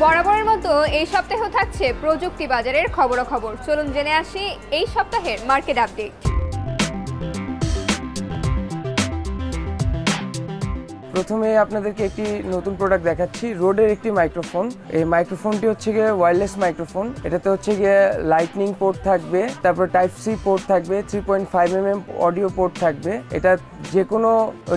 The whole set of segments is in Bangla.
বরাবরের মতো এই সপ্তাহেও থাকছে প্রযুক্তি বাজারের খবরাখবর। চলুন জেনে আসি এই সপ্তাহের মার্কেট আপডেট। প্রথমে আপনাদেরকে একটি নতুন প্রোডাক্ট দেখাচ্ছি, রোডের একটি মাইক্রোফোন। এই মাইক্রোফোনটি হচ্ছে গিয়ে ওয়্যারলেস মাইক্রোফোন। এটাতে হচ্ছে গিয়ে লাইটনিং পোর্ট থাকবে, তারপর টাইপ সি পোর্ট থাকবে, 3.5mm অডিও পোর্ট থাকবে। এটা যে কোনো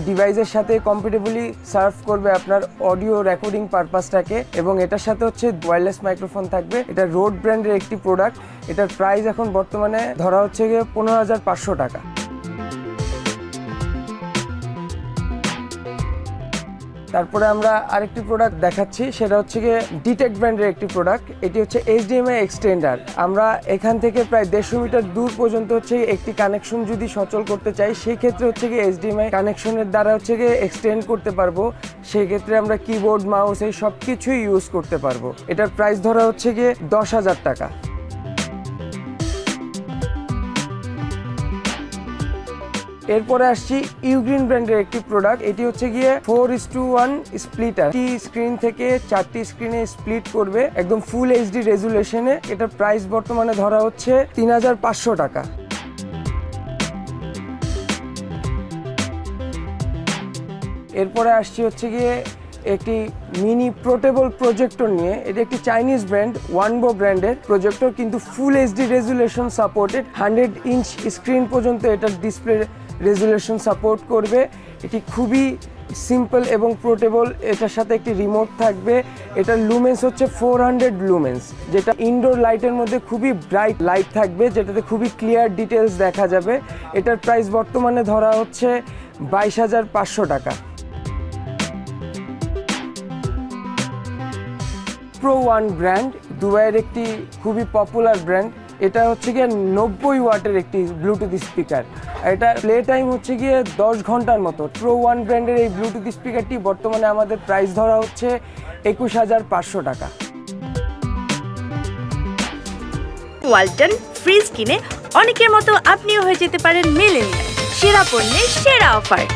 ডিভাইসের সাথে কম্পিটেবলি সার্ভ করবে আপনার অডিও রেকর্ডিং পারপাসটাকে, এবং এটার সাথে হচ্ছে ওয়্যারলেস মাইক্রোফোন থাকবে। এটা রোড ব্র্যান্ডের একটি প্রোডাক্ট। এটার প্রাইস এখন বর্তমানে ধরা হচ্ছে গিয়ে 15,500 টাকা। তারপরে আমরা আরেকটি প্রোডাক্ট দেখাচ্ছি, সেটা হচ্ছে গিয়ে ডিটেক্ট ব্র্যান্ডের একটি প্রোডাক্ট। এটি হচ্ছে HDMI এক্সটেন্ডার। আমরা এখান থেকে প্রায় 150 মিটার দূর পর্যন্ত হচ্ছে একটি কানেকশন যদি সচল করতে চাই, সেই ক্ষেত্রে হচ্ছে গিয়ে HDMI কানেকশনের দ্বারা হচ্ছে গিয়ে এক্সটেন্ড করতে পারবো। সেই ক্ষেত্রে আমরা কিবোর্ড, মাউস এই সব কিছুই ইউজ করতে পারবো। এটার প্রাইস ধরা হচ্ছে গিয়ে 10,000 টাকা। এরপরে আসছি ইউগ্রিন ব্র্যান্ডের একটি প্রোডাক্ট। এটি হচ্ছে গিয়ে 4:1 স্প্লিটার। একটি স্ক্রিন থেকে 4টি স্ক্রিনে স্প্লিট করবে একদম ফুল HD রেজুলেশনে। এটার প্রাইস বর্তমানে ধরা হচ্ছে 3,500 টাকা। এরপরে আসছি হচ্ছে গিয়ে একটি মিনি পোর্টেবল প্রজেক্টর নিয়ে। এটি একটি চাইনিজ ব্র্যান্ড, ওয়ানবো ব্র্যান্ডের প্রজেক্টর, কিন্তু ফুল HD resolution supported. 100 inch screen পর্যন্ত এটার ডিসপ্লে রেজুলেশন সাপোর্ট করবে। এটি খুবই সিম্পল এবং পোর্টেবল। এটার সাথে একটি রিমোট থাকবে। এটার লুমেন্স হচ্ছে 400 লুমেন্স, যেটা ইনডোর লাইটের মধ্যে খুবই ব্রাইট লাইট থাকবে, যেটাতে খুবই ক্লিয়ার ডিটেলস দেখা যাবে। এটার প্রাইস বর্তমানে ধরা হচ্ছে 22,500 টাকা। প্রো ওয়ান ব্র্যান্ড, দুবাইয়ের একটি খুবই পপুলার ব্র্যান্ড। এটা হচ্ছে গিয়ে 90 ওয়াটের একটি ব্লুটুথ স্পিকার। এটা প্লে টাইম হচ্ছে গিয়ে 10 ঘন্টার মতো। প্রো ওয়ান ব্র্যান্ডের এই ব্লুটুথ স্পিকারটি বর্তমানে আমাদের প্রাইস ধরা হচ্ছে 21,500 টাকা। ওয়ালটন ফ্রিজ কিনে অনেকের মতো আপনিও হয়ে যেতে পারেন মিলেনিয়াল। সেরা পণ্যের সেরা অফার।